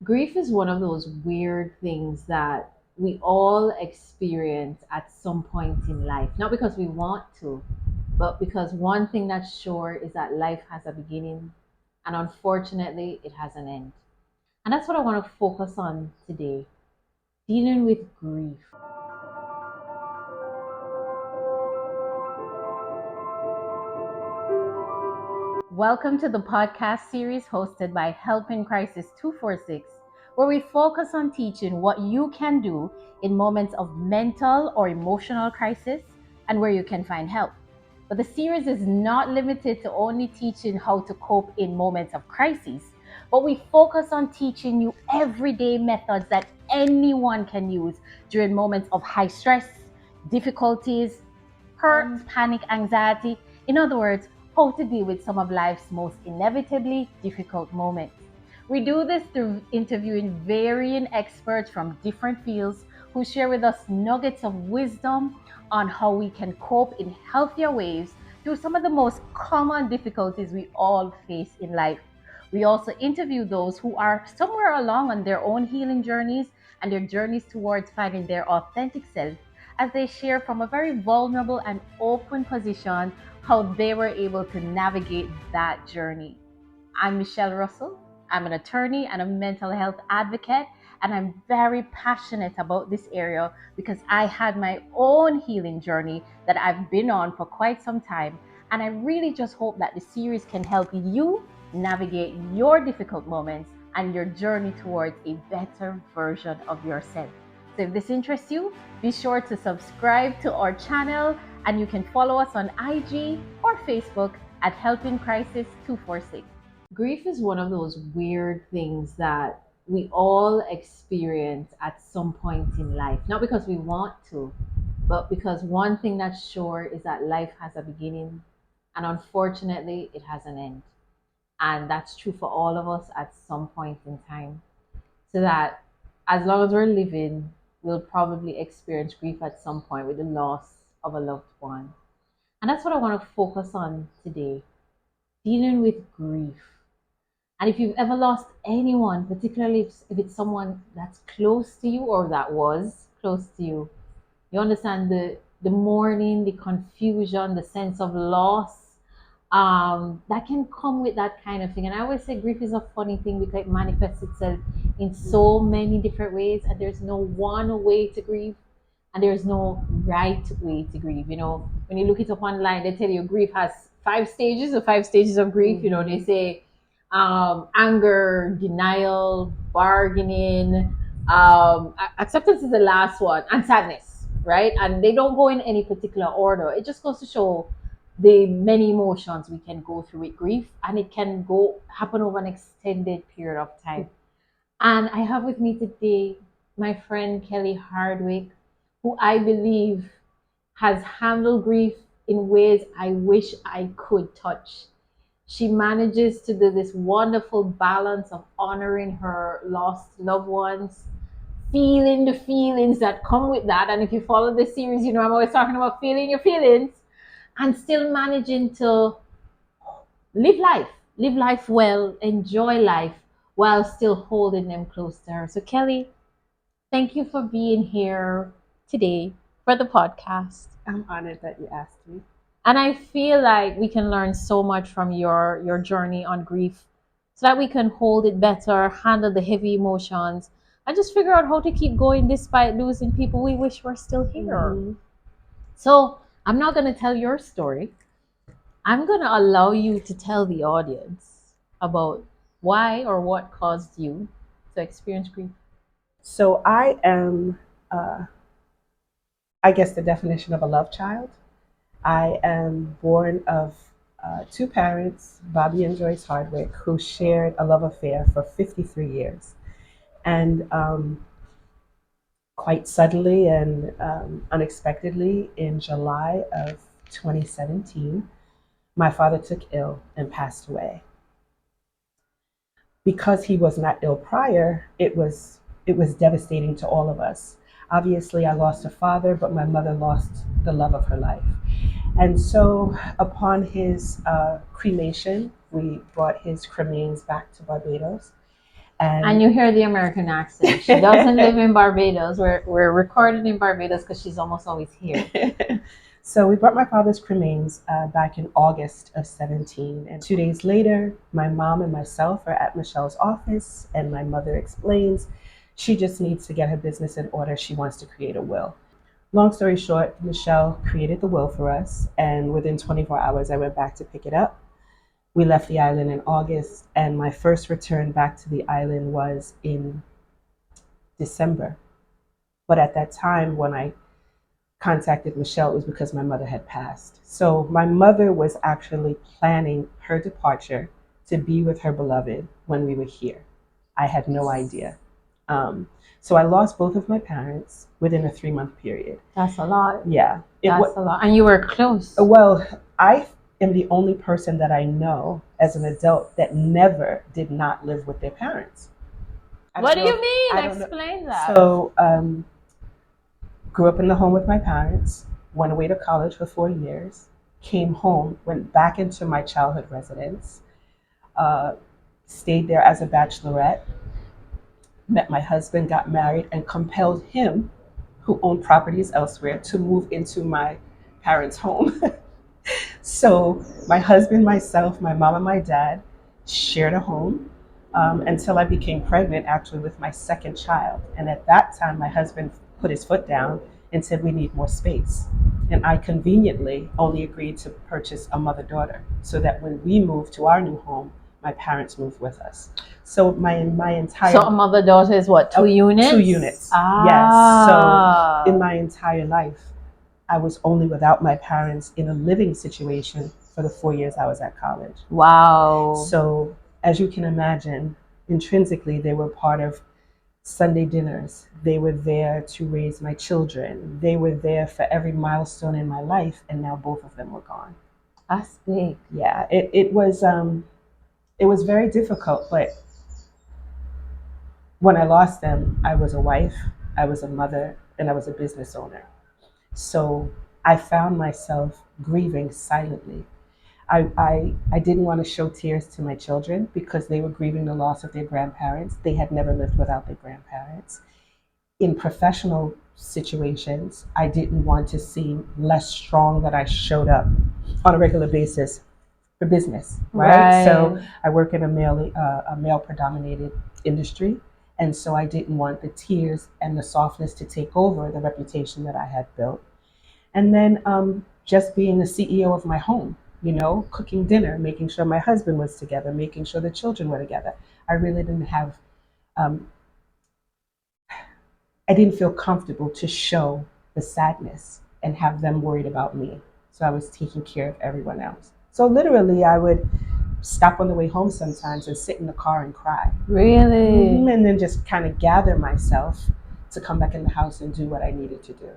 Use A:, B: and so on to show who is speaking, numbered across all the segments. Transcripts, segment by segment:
A: Grief is one of those weird things that we all experience at some point in life, not because we want to, but because one thing that's sure is that life has a beginning and unfortunately it has an end. And that's what I want to focus on today, dealing with grief. Welcome to the podcast series hosted by Helping Crisis 246, where we focus on teaching what you can do in moments of mental or emotional crisis and where you can find help. But the series is not limited to only teaching how to cope in moments of crisis, but we focus on teaching you everyday methods that anyone can use during moments of high stress, difficulties, hurt, panic, anxiety. In other words, how to deal with some of life's most inevitably difficult moments. We do this through interviewing varying experts from different fields who share with us nuggets of wisdom on how we can cope in healthier ways through some of the most common difficulties we all face in life. We also interview those who are somewhere along on their own healing journeys and their journeys towards finding their authentic self as they share from a very vulnerable and open position how they were able to navigate that journey. I'm Michelle Russell. I'm an attorney and a mental health advocate, and I'm very passionate about this area because I had my own healing journey that I've been on for quite some time. And I really just hope that the series can help you navigate your difficult moments and your journey towards a better version of yourself. So if this interests you, be sure to subscribe to our channel, and you can follow us on IG or Facebook at Helping Crisis 246. Grief is one of those weird things that we all experience at some point in life, not because we want to, but because one thing that's sure is that life has a beginning and unfortunately it has an end. And that's true for all of us at some point in time. So that as long as we're living, we'll probably experience grief at some point with the loss of a loved one. And that's what I want to focus on today, dealing with grief. And if you've ever lost anyone, particularly if it's someone that's close to you or that was close to you, you understand the mourning, the confusion, the sense of loss that can come with that kind of thing. And I always say grief is a funny thing because it manifests itself in so many different ways, and there's no one way to grieve, and there's no right way to grieve. You know, when you look it up online, they tell you grief has five stages, or five stages of grief. You know, they say anger, denial, bargaining, acceptance is the last one, and sadness, right? And they don't go in any particular order. It just goes to show the many emotions we can go through with grief, and it can go happen over an extended period of time. And I have with me today my friend Kelley Hardwick, who I believe has handled grief in ways I wish I could touch. She manages to do this wonderful balance of honoring her lost loved ones, feeling the feelings that come with that. And if you follow this series, you know I'm always talking about feeling your feelings, and still managing to live life well, enjoy life while still holding them close to her. So, Kelley, thank you for being here today for the podcast.
B: I'm honored that you asked me.
A: And I feel like we can learn so much from your journey on grief so that we can hold it better, handle the heavy emotions, and just figure out how to keep going despite losing people we wish were still here.
B: Mm-hmm.
A: So, I'm not going to tell your story. I'm going to allow you to tell the audience about why or what caused you to experience grief.
B: So I am, I guess, the definition of a love child. I am born of two parents, Bobby and Joyce Hardwick, who shared a love affair for 53 years. And quite suddenly and unexpectedly, in July of 2017, my father took ill and passed away. Because he was not ill prior, it was devastating to all of us. Obviously, I lost a father, but my mother lost the love of her life. And so, upon his cremation, we brought his cremains back to Barbados.
A: And you hear the American accent. She doesn't live in Barbados. We're recorded in Barbados because she's almost always here.
B: So we brought my father's cremains back in August of 17. And 2 days later, my mom and myself are at Michelle's office, and my mother explains she just needs to get her business in order. She wants to create a will. Long story short, Michelle created the will for us, and within 24 hours, I went back to pick it up. We left the island in August, and my first return back to the island was in December. But at that time, when I contacted Michelle, it was because my mother had passed. So my mother was actually planning her departure to be with her beloved when we were here. I had no idea. So I lost both of my parents within a 3-month period.
A: That's a lot.
B: Yeah.
A: That's a lot. And you were close.
B: Well, I am the only person that I know as an adult that never did not live with their parents.
A: What do you mean? Explain that.
B: So, grew up in the home with my parents, went away to college for 4 years, came home, went back into my childhood residence, stayed there as a bachelorette, met my husband, got married, and compelled him, who owned properties elsewhere, to move into my parents' home. So my husband, myself, my mom, and my dad shared a home until I became pregnant, actually, with my second child. And at that time, my husband put his foot down and said, we need more space. And I conveniently only agreed to purchase a mother-daughter so that when we moved to our new home, my parents moved with us. So my entire...
A: So a mother-daughter is what, 2 units?
B: 2 units,
A: ah.
B: Yes. So in my entire life, I was only without my parents in a living situation for the 4 years I was at college.
A: Wow.
B: So as you can imagine, intrinsically, they were part of Sunday dinners. They were there to raise my children. They were there for every milestone in my life, and now both of them were gone.
A: That's big.
B: Yeah, it was very difficult, but when I lost them, I was a wife, I was a mother, and I was a business owner. So I found myself grieving silently. I didn't want to show tears to my children because they were grieving the loss of their grandparents. They had never lived without their grandparents. In professional situations, I didn't want to seem less strong that I showed up on a regular basis for business, right? So I work in a male predominated industry. And so I didn't want the tears and the softness to take over the reputation that I had built. And then just being the CEO of my home, cooking dinner, making sure my husband was together, making sure the children were together. I really didn't have, I didn't feel comfortable to show the sadness and have them worried about me. So I was taking care of everyone else. So literally I would stop on the way home sometimes and sit in the car and cry.
A: Really?
B: And then just kind of gather myself to come back in the house and do what I needed to do.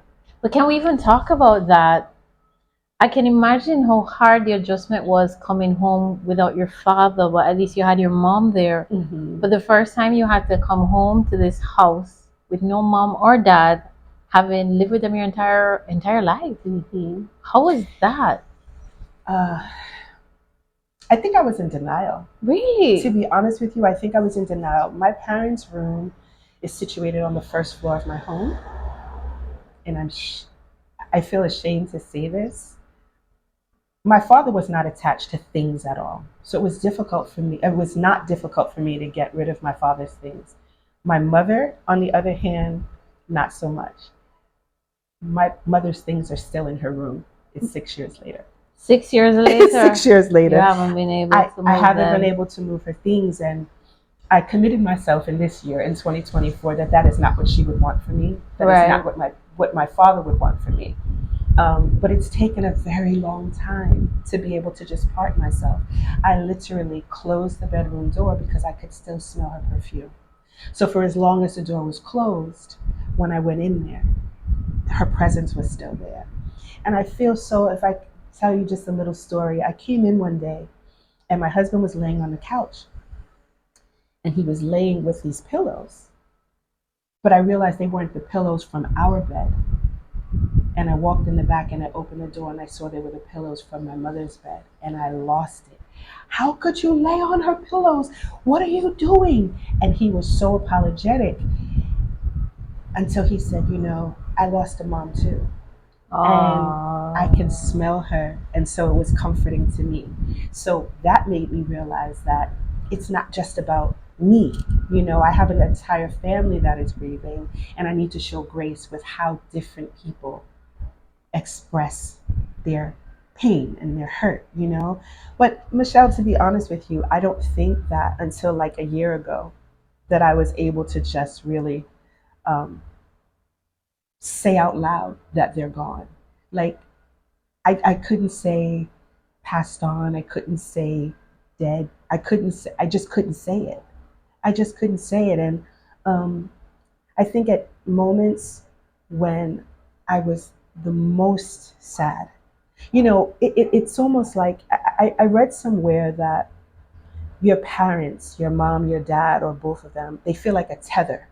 A: But can we even talk about that? I can imagine how hard the adjustment was coming home without your father, but at least you had your mom there.
B: Mm-hmm.
A: But the first time you had to come home to this house with no mom or dad, having lived with them your entire life.
B: Mm-hmm.
A: How was that?
B: I think I was in denial.
A: Really?
B: To be honest with you, I think I was in denial. My parents' room is situated on the first floor of my home. And I feel ashamed to say this. My father was not attached to things at all. So it was difficult for me. It was not difficult for me to get rid of my father's things. My mother, on the other hand, not so much. My mother's things are still in her room. It's 6 years later.
A: 6 years later?
B: 6 years later.
A: You haven't been able to move
B: I haven't
A: them.
B: been able to move her things. And I committed myself in this year, in 2024, that is not what she would want for me. That is not what my father would want for me. But it's taken a very long time to be able to just part myself. I literally closed the bedroom door because I could still smell her perfume. So for as long as the door was closed, when I went in there, her presence was still there. And I feel so, if I tell you just a little story, I came in one day and my husband was laying on the couch and he was laying with these pillows. But I realized they weren't the pillows from our bed. And I walked in the back and I opened the door and I saw they were the pillows from my mother's bed, and I lost it. How could you lay on her pillows? What are you doing? And he was so apologetic until he said, I lost a mom too. And I can smell her. And so it was comforting to me. So that made me realize that it's not just about me. I have an entire family that is grieving, and I need to show grace with how different people express their pain and their hurt. But Michelle, to be honest with you, I don't think that until like a year ago that I was able to just really um, say out loud that they're gone. Like, I couldn't say passed on. I couldn't say dead. I just couldn't say it. I just couldn't say it. And um, I think at moments when I was the most sad, it's almost like I read somewhere that your parents, your mom, your dad, or both of them, they feel like a tether.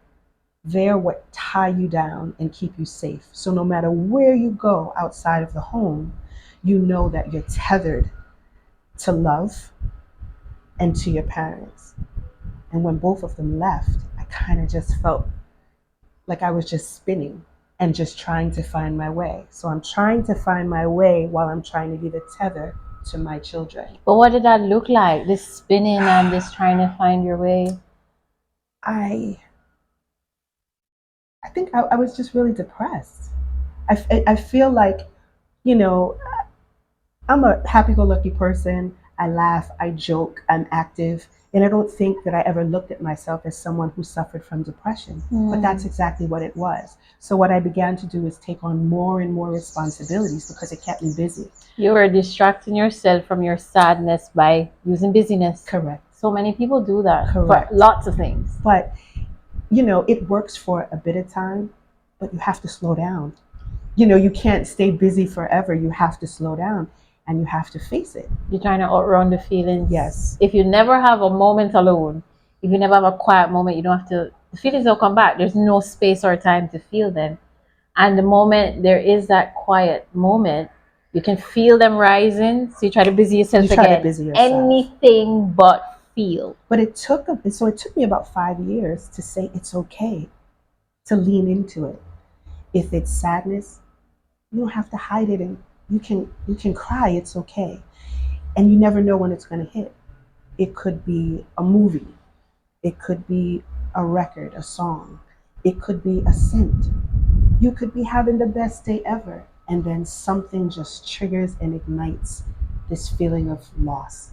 B: They're what tie you down and keep you safe. So no matter where you go outside of the home, you know that you're tethered to love and to your parents. And when both of them left, I kind of just felt like I was just spinning and just trying to find my way. So I'm trying to find my way while I'm trying to be the tether to my children.
A: But what did that look like? This spinning and this trying to find your way?
B: I think I was just really depressed. I feel like, you know, I'm a happy-go-lucky person. I laugh, I joke, I'm active, and I don't think that I ever looked at myself as someone who suffered from depression. But that's exactly what it was. So what I began to do is take on more and more responsibilities because it kept me busy.
A: You were distracting yourself from your sadness by using busyness.
B: Correct.
A: So many people do that.
B: Correct.
A: For lots of things.
B: But, it works for a bit of time, but you have to slow down. You can't stay busy forever. You have to slow down. And you have to face it.
A: You're trying to outrun the feelings.
B: Yes.
A: If you never have a moment alone, if you never have a quiet moment, you don't have to, the feelings will come back. There's no space or time to feel them. And the moment there is that quiet moment, you can feel them rising. So you try to busy yourself
B: You
A: again.
B: try to busy yourself.
A: Anything but feel.
B: But it took me about 5 years to say it's okay to lean into it. If it's sadness, you don't have to hide it, and you can cry. It's okay. And you never know when it's going to hit. It could be a movie. It could be a record, a song. It could be a scent. You could be having the best day ever, and then something just triggers and ignites this feeling of loss.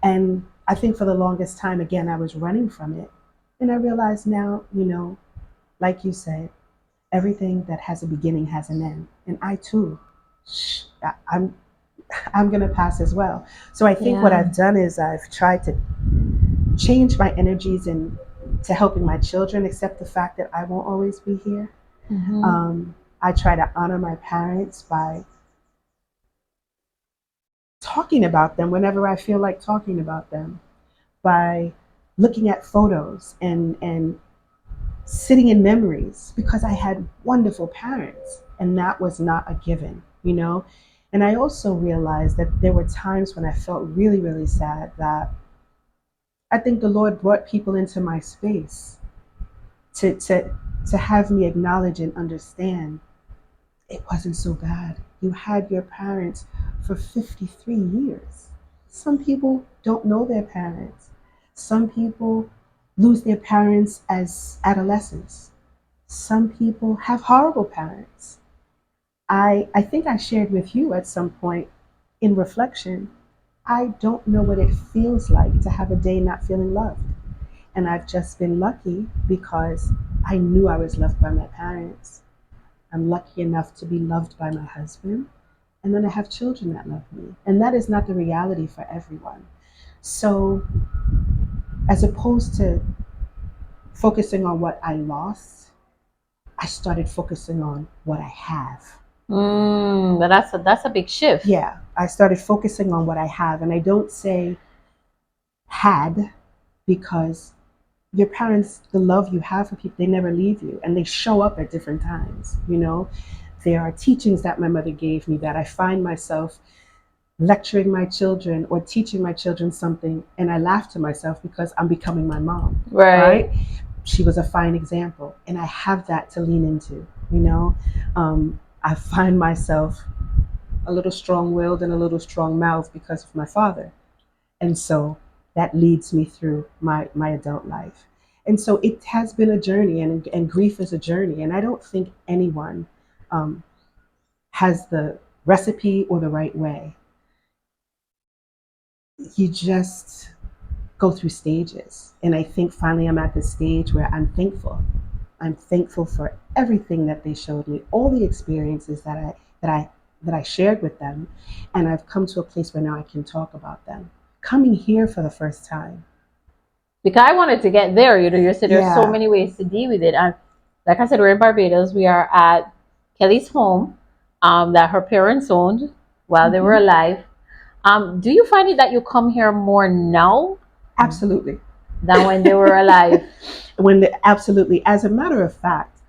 B: And I think for the longest time, again, I was running from it. And I realize now, like you said, everything that has a beginning has an end. And I too, I'm gonna pass as well. So I think what I've done is I've tried to change my energies to helping my children accept the fact that I won't always be here. I try to honor my parents by talking about them whenever I feel like talking about them, by looking at photos and sitting in memories, because I had wonderful parents and that was not a given. And I also realized that there were times when I felt really, really sad, that I think the Lord brought people into my space to have me acknowledge and understand it wasn't so bad. You had your parents for 53 years. Some people don't know their parents. Some people lose their parents as adolescents. Some people have horrible parents. I think I shared with you at some point in reflection, I don't know what it feels like to have a day not feeling loved. And I've just been lucky because I knew I was loved by my parents. I'm lucky enough to be loved by my husband. And then I have children that love me. And that is not the reality for everyone. So as opposed to focusing on what I lost, I started focusing on what I have.
A: But that's a big shift.
B: Yeah, I started focusing on what I have. And I don't say had, because your parents, the love you have for people, they never leave you, and they show up at different times. There are teachings that my mother gave me that I find myself lecturing my children or teaching my children something, and I laugh to myself because I'm becoming my mom, right? She was a fine example, and I have that to lean into, you know. I find myself a little strong-willed and a little strong-mouthed because of my father, and so that leads me through my adult life. And so it has been a journey, and grief is a journey, and I don't think anyone um, has the recipe or the right way. You just go through stages. And I think finally I'm at this stage where I'm thankful. I'm thankful for everything that they showed me, all the experiences that I shared with them. And I've come to a place where now I can talk about them. Coming here for the first time.
A: Because I wanted to get there. You said there's so
B: Yeah.
A: many ways to deal with it. And like I said, we're in Barbados. We are at Kelley's home, that her parents owned while they were alive. Do you find it that you come here more now
B: Absolutely.
A: than when they were alive?
B: Absolutely. As a matter of fact,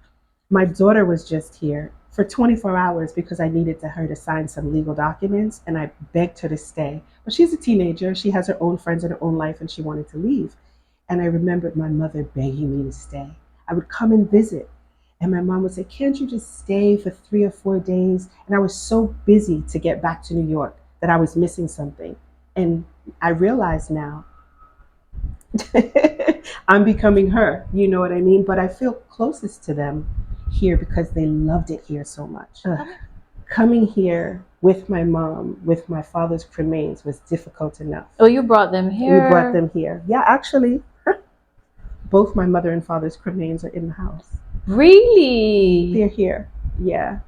B: my daughter was just here for 24 hours because I needed her to sign some legal documents, and I begged her to stay. But she's a teenager. She has her own friends and her own life, and she wanted to leave. And I remembered my mother begging me to stay. I would come and visit, and my mom would say, "Can't you just stay for 3 or 4 days?" And I was so busy to get back to New York that I was missing something. And I realize now I'm becoming her, you know what I mean? But I feel closest to them here because they loved it here so much. Coming here with my mom, with my father's cremains, was difficult enough.
A: Oh, you brought them here?
B: We brought them here. Yeah, actually, both my mother and father's cremains are in the house.
A: Really?
B: They're here. Yeah.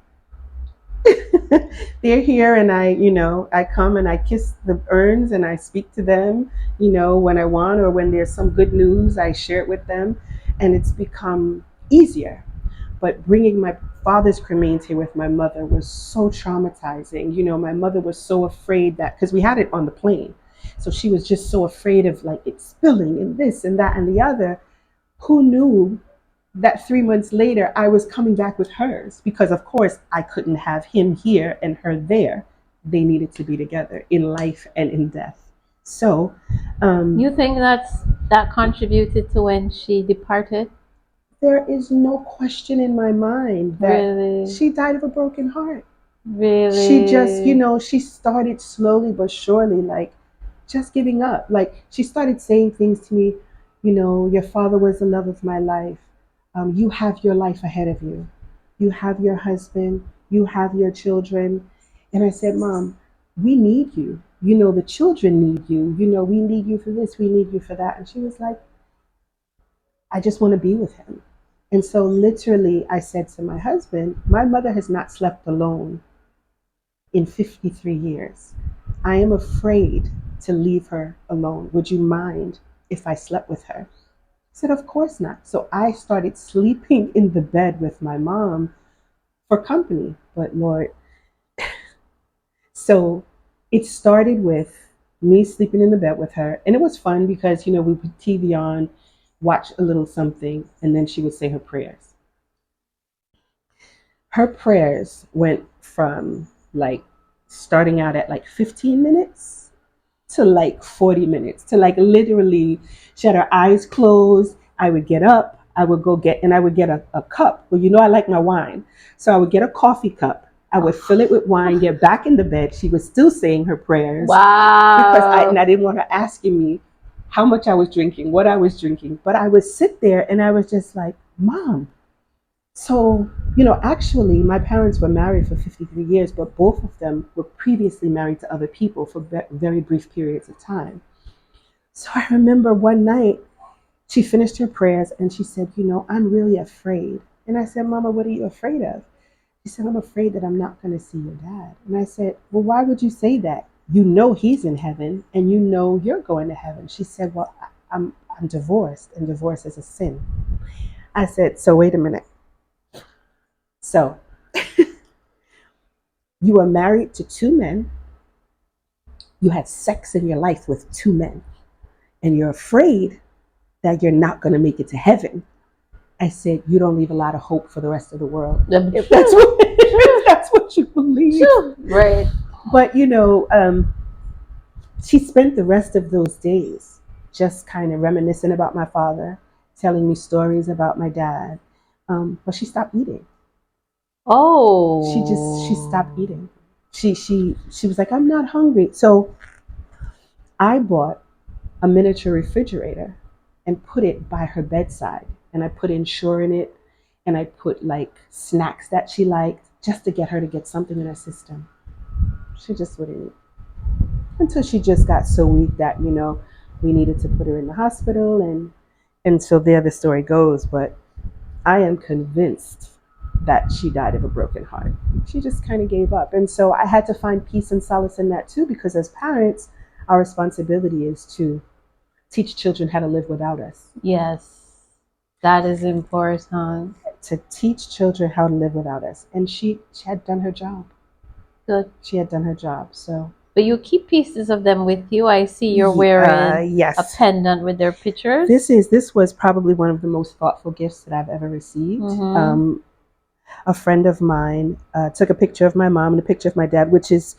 B: They're here, and I come and I kiss the urns and I speak to them, when I want, or when there's some good news, I share it with them, and it's become easier. But bringing my father's cremains here with my mother was so traumatizing. My mother was so afraid that, because we had it on the plane, so she was just so afraid of like it spilling and this and that and the other. Who knew that 3 months later I was coming back with hers, because of course I couldn't have him here and her there. They needed to be together in life and in death. So
A: you think that contributed to when she departed?
B: There is no question in my mind that
A: Really?
B: She died of a broken heart.
A: Really?
B: She just, she started slowly but surely, like just giving up. Like she started saying things to me, your father was the love of my life. You have your life ahead of you. You have your husband. You have your children. And I said, Mom, we need you. The children need you. We need you for this. We need you for that. And she was like, I just want to be with him. And so literally I said to my husband, my mother has not slept alone in 53 years. I am afraid to leave her alone. Would you mind if I slept with her? I said, of course not. So I started sleeping in the bed with my mom for company. But Lord, so it started with me sleeping in the bed with her. And it was fun because, we put TV on, watch a little something, and then she would say her prayers. Her prayers went from like starting out at like 15 minutes to like 40 minutes, to like literally, she had her eyes closed. I would get up, I would get a cup. Well, I like my wine. So I would get a coffee cup. I would fill it with wine, get back in the bed. She was still saying her prayers.
A: Wow.
B: Because I didn't want her asking me how much I was drinking, what I was drinking. But I would sit there and I was just like, Mom. So, actually, my parents were married for 53 years, but both of them were previously married to other people for very brief periods of time. So I remember one night she finished her prayers and she said, I'm really afraid. And I said, Mama, what are you afraid of? She said, I'm afraid that I'm not going to see your dad. And I said, well, why would you say that? He's in heaven and you're going to heaven. She said, well, I'm divorced, and divorce is a sin. I said, so wait a minute. So you are married to 2 men. You had sex in your life with 2 men, and you're afraid that you're not going to make it to heaven. I said, you don't leave a lot of hope for the rest of the world. If that's what you believe.
A: Right.
B: But, she spent the rest of those days just kind of reminiscing about my father, telling me stories about my dad. But she stopped eating. She stopped eating. She was like, I'm not hungry. So I bought a miniature refrigerator and put it by her bedside. And I put Ensure in it, and I put like snacks that she liked just to get her to get something in her system. She just wouldn't eat until she just got so weak that, we needed to put her in the hospital. And so there the story goes. But I am convinced that she died of a broken heart. She just kind of gave up. And so I had to find peace and solace in that too, because as parents, our responsibility is to teach children how to live without us.
A: Yes, that is important.
B: To teach children how to live without us. And she had done her job.
A: Good.
B: She had done her job. So.
A: But you keep pieces of them with you. I see you're wearing
B: yes.
A: a pendant with their pictures.
B: This was probably one of the most thoughtful gifts that I've ever received.
A: Mm-hmm.
B: A friend of mine took a picture of my mom and a picture of my dad, which is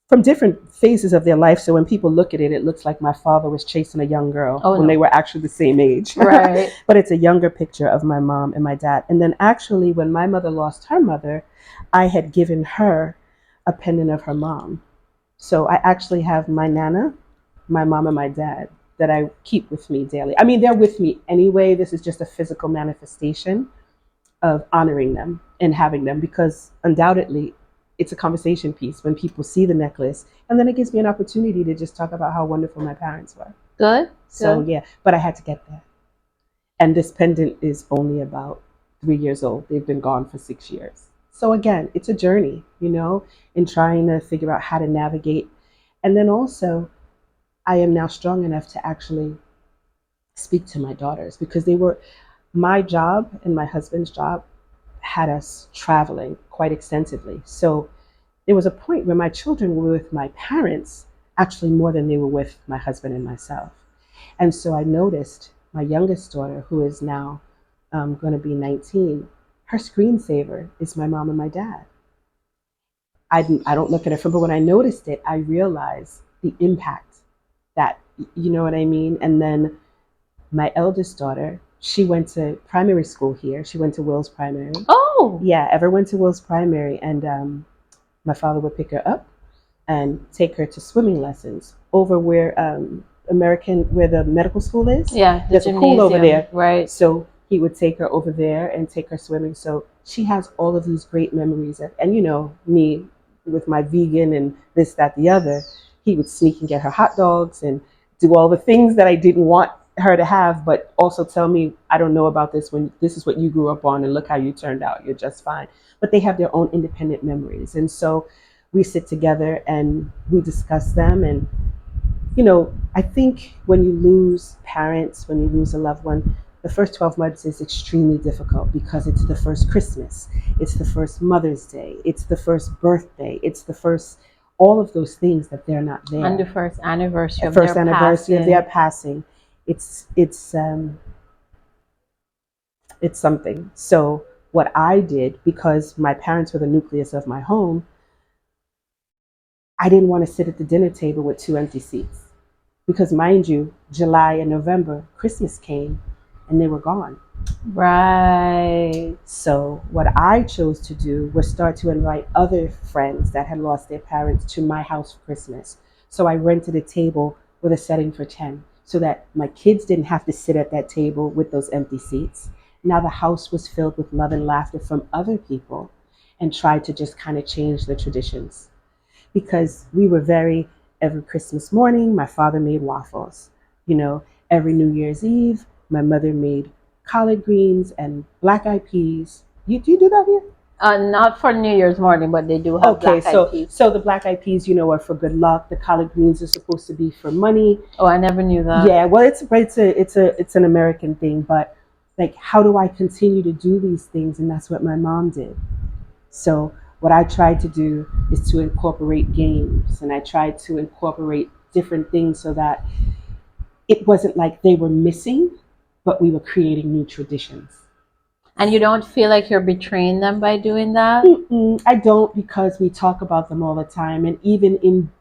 B: from different phases of their life. So when people look at it, it looks like my father was chasing a young girl when they were actually the same age.
A: Right.
B: But it's a younger picture of my mom and my dad. And then actually when my mother lost her mother, I had given her a pendant of her mom. So I actually have my Nana, my mom, and my dad that I keep with me daily. I mean, they're with me anyway. This is just a physical manifestation of honoring them and having them, because undoubtedly it's a conversation piece when people see the necklace, and then it gives me an opportunity to just talk about how wonderful my parents were.
A: Good.
B: So yeah, but I had to get there. And this pendant is only about 3 years old. They've been gone for 6 years. So again, it's a journey, in trying to figure out how to navigate. And then also, I am now strong enough to actually speak to my daughters, because my job and my husband's job had us traveling quite extensively. So there was a point where my children were with my parents actually more than they were with my husband and myself. And so I noticed my youngest daughter, who is now going to be 19, her screensaver is my mom and my dad. I don't look at it from, but when I noticed it, I realized the impact that, you know what I mean? And then my eldest daughter, she went to primary school here. She went to Wills Primary.
A: Oh!
B: Yeah, Ever went to Wills Primary. And my father would pick her up and take her to swimming lessons over where where the medical school is.
A: Yeah,
B: there's a pool over there.
A: Right.
B: So he would take her over there and take her swimming. So she has all of these great memories. And me with my vegan and this, that, the other, he would sneak and get her hot dogs and do all the things that I didn't want her to have, but also tell me, I don't know about this when this is what you grew up on and look how you turned out. You're just fine. But they have their own independent memories. And so we sit together and we discuss them. And, I think when you lose parents, when you lose a loved one, the first 12 months is extremely difficult, because it's the first Christmas, it's the first Mother's Day, it's the first birthday, it's the first, all of those things that they're not there.
A: And the first anniversary of
B: their passing. It's something. So what I did, because my parents were the nucleus of my home, I didn't want to sit at the dinner table with 2 empty seats. Because mind you, July and November, Christmas came and they were gone.
A: Right.
B: So what I chose to do was start to invite other friends that had lost their parents to my house for Christmas. So I rented a table with a setting for 10, so that my kids didn't have to sit at that table with those empty seats. Now the house was filled with love and laughter from other people, and tried to just kind of change the traditions. Because we were every Christmas morning, my father made waffles. Every New Year's Eve, my mother made collard greens and black-eyed peas. Do you do that here?
A: Not for New Year's morning, but they do have black-eyed peas.
B: So the black-eyed peas, are for good luck. The collard greens are supposed to be for money.
A: Oh, I never knew that.
B: Yeah, well, it's an American thing, but like, how do I continue to do these things? And that's what my mom did. So what I tried to do is to incorporate games, and I tried to incorporate different things so that it wasn't like they were missing, but we were creating new traditions.
A: And you don't feel like you're betraying them by doing that?
B: I don't, because we talk about them all the time. And even in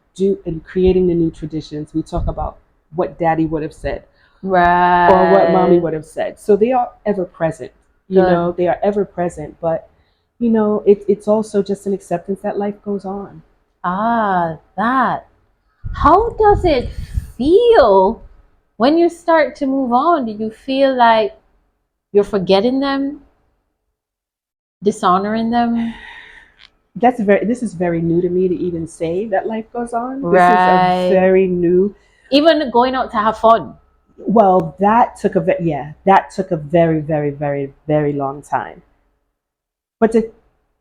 B: creating the new traditions, we talk about what daddy would have said
A: Right.
B: or what mommy would have said. So they are ever present.
A: Good.
B: They are ever present. But it's also just an acceptance that life goes on.
A: That. How does it feel when you start to move on? Do you feel like you're forgetting them, dishonoring them?
B: This is very new to me to even say that life goes on. This is
A: Right.
B: a very new.
A: Even going out to have fun.
B: Well, that took that took a very, very, very, very long time. But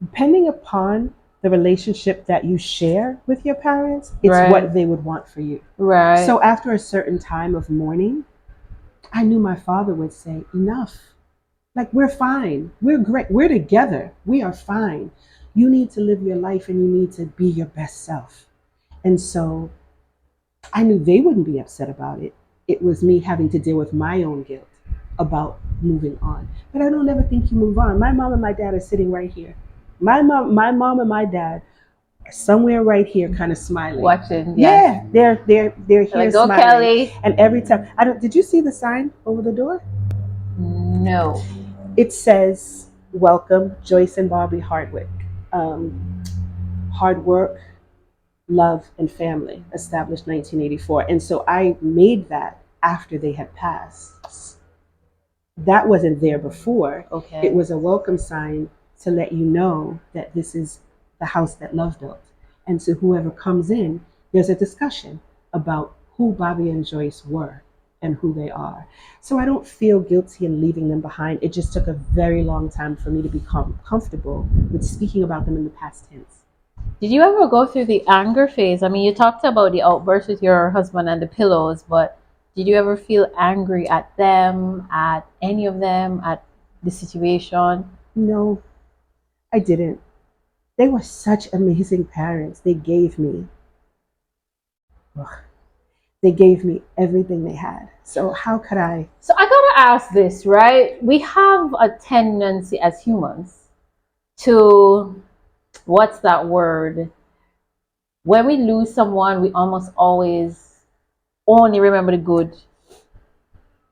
B: depending upon the relationship that you share with your parents, it's
A: Right.
B: what they would want for you.
A: Right.
B: So after a certain time of mourning, I knew my father would say, enough. Like, we're fine. We're great. We're together. We are fine. You need to live your life and you need to be your best self. And so I knew they wouldn't be upset about it. It was me having to deal with my own guilt about moving on. But I don't ever think you move on. My mom and my dad are sitting right here. My mom and my dad are somewhere right here, kind of smiling.
A: Watching.
B: Yeah, they're here
A: Like, go
B: smiling.
A: Kelley.
B: And every time, I don't. Did you see the sign over the door?
A: No.
B: It says, "Welcome, Joyce and Bobby Hardwick. Hard work, love, and family, established 1984." And so I made that after they had passed. That wasn't there before.
A: Okay.
B: It was a welcome sign to let you know that this is the house that love built. And so whoever comes in, there's a discussion about who Bobby and Joyce were and who they are. So I don't feel guilty in leaving them behind. It just took a very long time for me to become comfortable with speaking about them in the past tense.
A: Did you ever go through the anger phase? I mean, you talked about the outburst with your husband and the pillows, but did you ever feel angry at them, at any of them, at the situation?
B: No, I didn't. They were such amazing parents. They gave me everything they had. So how could I?
A: So I gotta ask this, right? We have a tendency as humans to, what's that word? When we lose someone, we almost always only remember the good.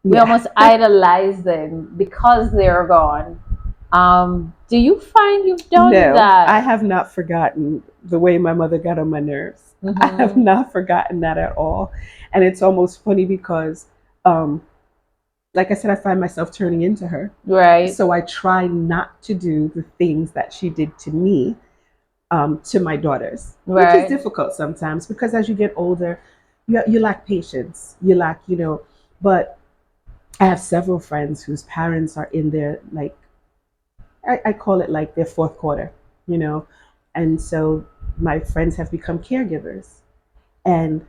A: We almost idolize them because they're gone. Do you find you've done
B: No,
A: that?
B: I have not forgotten the way my mother got on my nerves. I have not forgotten that at all. And it's almost funny because, like I said, I find myself turning into her.
A: Right.
B: So I try not to do the things that she did to me, to my daughters, which is difficult sometimes because as you get older, you lack patience. You lack, but I have several friends whose parents are in their, like, I call it like their fourth quarter, and so my friends have become caregivers and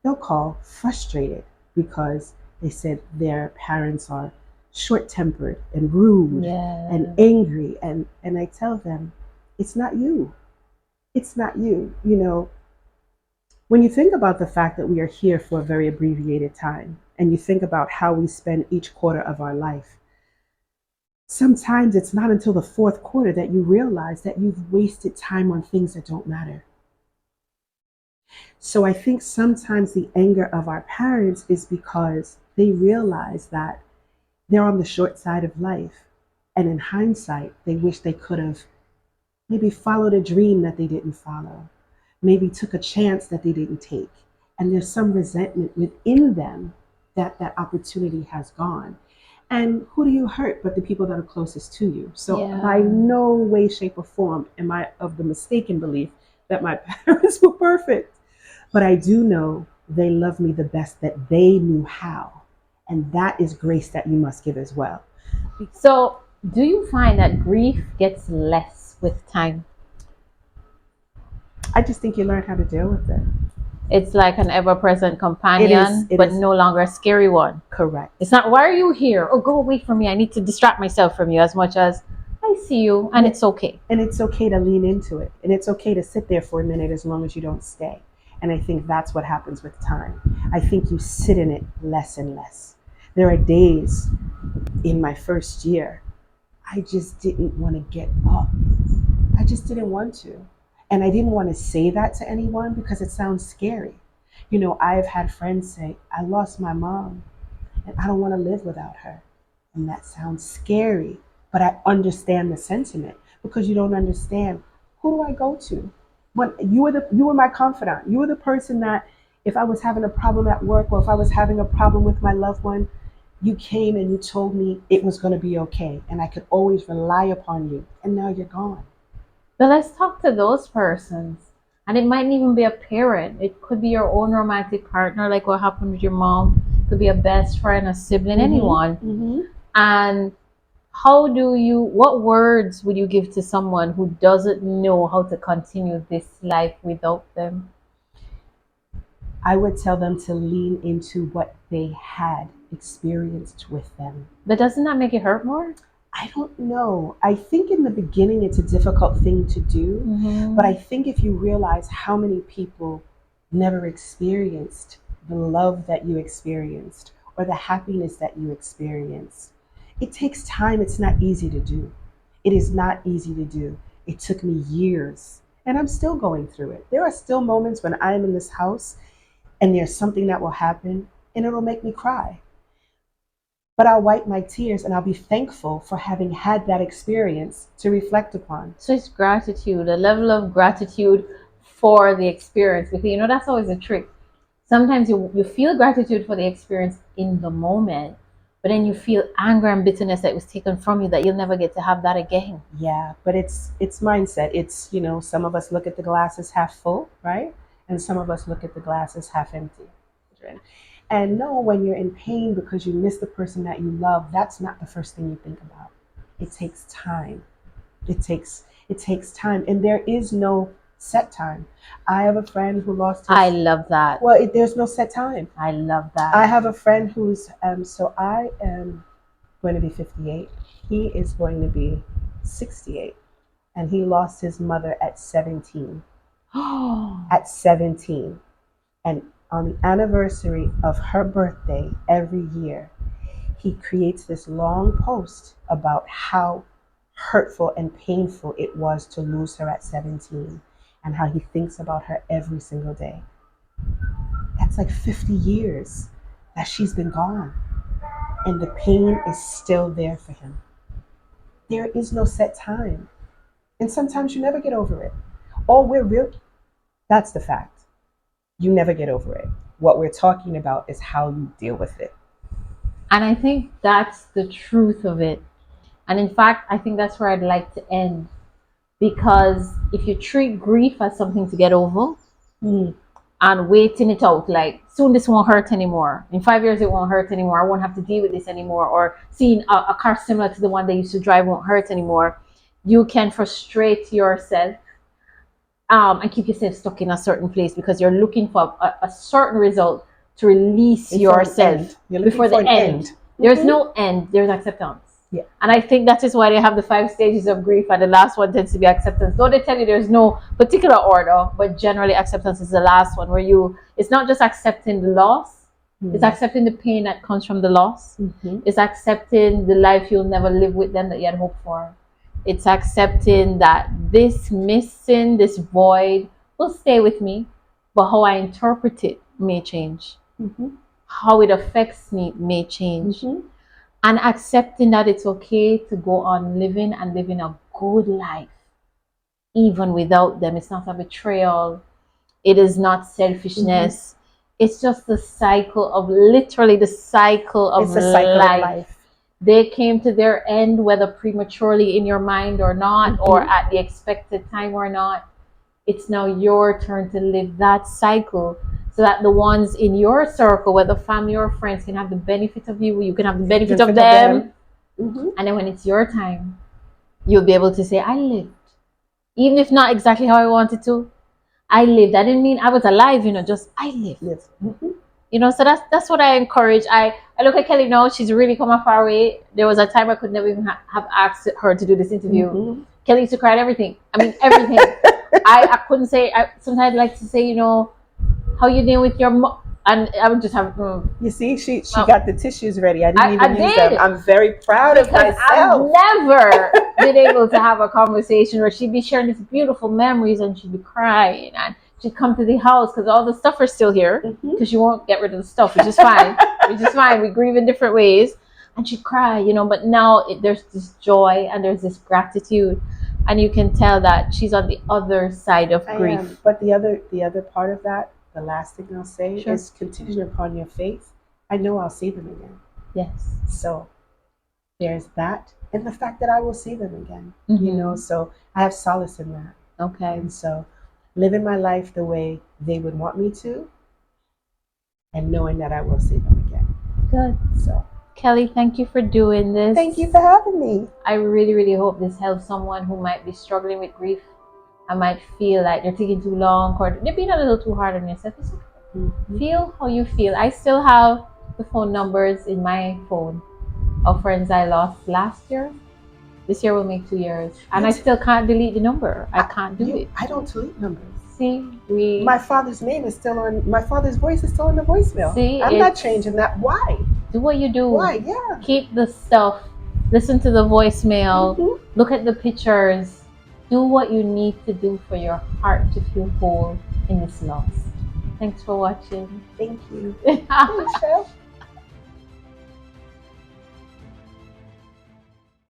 B: they'll call frustrated because they said their parents are short-tempered and rude and angry, and I tell them, it's not you. It's not you. When you think about the fact that we are here for a very abbreviated time and you think about how we spend each quarter of our life, sometimes it's not until the fourth quarter that you realize that you've wasted time on things that don't matter. So I think sometimes the anger of our parents is because they realize that they're on the short side of life. And in hindsight, they wish they could have maybe followed a dream that they didn't follow, maybe took a chance that they didn't take. And there's some resentment within them that that opportunity has gone. And who do you hurt but the people that are closest to you? So by no way, shape, or form am I of the mistaken belief that my parents were perfect. But I do know they love me the best that they knew how. And that is grace that you must give as well.
A: So do you find that grief gets less with time?
B: I just think you learn how to deal with it.
A: It's like an ever-present companion,
B: It
A: but
B: is.
A: no longer a scary one.
B: Correct.
A: It's not, why are you here? Oh, go away from me. I need to distract myself from you, as much as I see you, and it's okay.
B: And it's okay to lean into it. And it's okay to sit there for a minute as long as you don't stay. And I think that's what happens with time. I think you sit in it less and less. There are days in my first year, I just didn't want to get up. I just didn't want to. And I didn't want to say that to anyone because it sounds scary. You know, I've had friends say, I lost my mom and I don't want to live without her. And that sounds scary, but I understand the sentiment because you don't understand, who do I go to? When you were my confidant. You were the person that if I was having a problem at work or if I was having a problem with my loved one, you came and you told me it was going to be okay and I could always rely upon you. And now you're gone.
A: But let's talk to those persons. And it might even be a parent. It could be your own romantic partner, like what happened with your mom. It could be a best friend, a sibling, anyone. And what words would you give to someone who doesn't know how to continue this life without them?
B: I would tell them to lean into what they had experienced with them.
A: But doesn't that make it hurt more?
B: I don't know. I think in the beginning it's a difficult thing to do, but I think if you realize how many people never experienced the love that you experienced or the happiness that you experienced, it takes time. It's not easy to do. It is not easy to do. It took me years and I'm still going through it. There are still moments when I am in this house and there's something that will happen and it'll make me cry. But I'll wipe my tears and I'll be thankful for having had that experience to reflect upon.
A: So it's gratitude, a level of gratitude for the experience. Because you know that's always a trick. Sometimes you feel gratitude for the experience in the moment, but then you feel anger and bitterness that was taken from you that you'll never get to have that again.
B: Yeah, but it's mindset. It's, you know, some of us look at the glass as half full, right? And some of us look at the glass as half empty. And know when you're in pain because you miss the person that you love, that's not the first thing you think about. It takes time. It takes time. And there is no set time. I have a friend who lost his...
A: I love that.
B: Well, there's no set time.
A: I love that.
B: I have a friend who's, so I am going to be 58. He is going to be 68. And he lost his mother at 17. At 17. And on the anniversary of her birthday every year, he creates this long post about how hurtful and painful it was to lose her at 17 and how he thinks about her every single day. That's like 50 years that she's been gone. And the pain is still there for him. There is no set time. And sometimes you never get over it. That's the fact. You never get over it. What we're talking about is how you deal with it.
A: And I think that's the truth of it. And in fact, I think that's where I'd like to end. Because if you treat grief as something to get over and waiting it out, like soon this won't hurt anymore. In 5 years, it won't hurt anymore. I won't have to deal with this anymore. Or seeing a car similar to the one they used to drive won't hurt anymore. You can frustrate yourself. And keep yourself stuck in a certain place because you're looking for a certain result to release yourself before the end. There's no end, there's acceptance.
B: Yeah.
A: And I think that is why they have the 5 stages of grief, and the last one tends to be acceptance. Though they tell you there's no particular order, but generally acceptance is the last one, where it's not just accepting the loss, it's accepting the pain that comes from the loss. It's accepting the life you'll never live with them that you had hoped for. It's accepting that this missing, this void will stay with me, but how I interpret it may change. How it affects me may change. And accepting that it's okay to go on living and living a good life, even without them. It's not a betrayal. It is not selfishness. It's just the cycle of, literally the cycle of life. They came to their end, whether prematurely in your mind or not, or at the expected time or not. It's now your turn to live that cycle so that the ones in your circle, whether family or friends, can have the benefit of you, you can have the benefit of them. And then when it's your time, you'll be able to say, I lived. Even if not exactly how I wanted to, I lived. I didn't mean I was alive, just I lived. So that's what I encourage. I look at Kelley now, she's really come a far way. There was a time I could never even have asked her to do this interview. Kelley used to cry at everything. I mean, everything. I couldn't say, sometimes I'd like to say, how you deal with your mom. And I would just have...
B: You see, she got the tissues ready. I didn't even use them. I'm very proud of myself.
A: I've never been able to have a conversation where she'd be sharing these beautiful memories and she'd be crying and she'd come to the house because all the stuff are still here because she won't get rid of the stuff, which is fine. Which is fine. We grieve in different ways. And she'd cry, you know, but now there's this joy and there's this gratitude. And you can tell that she's on the other side of grief.
B: I am. But the other part of that, the last thing I'll say is contingent upon your faith. I know I'll see them again.
A: Yes.
B: So there's that. And the fact that I will see them again, you know, so I have solace in that.
A: Okay.
B: And so living my life the way they would want me to and knowing that I will see them again.
A: Good.
B: So
A: Kelley, thank you for doing this.
B: Thank you for having me.
A: I really, really hope this helps someone who might be struggling with grief. I might feel like they're taking too long or they're being a little too hard on yourself. It's okay. Feel how you feel. I still have the phone numbers in my phone of friends I lost last year. This year will make 2 years. And I still can't delete the number. I can't do it.
B: I don't delete numbers.
A: See,
B: my father's name is still on, my father's voice is still in the voicemail.
A: See,
B: I'm not changing that. Why?
A: Do what you do.
B: Why? Yeah.
A: Keep the stuff. Listen to the voicemail. Look at the pictures. Do what you need to do for your heart to feel whole in this loss. Thanks for watching.
B: Thank you. Thanks, Chef.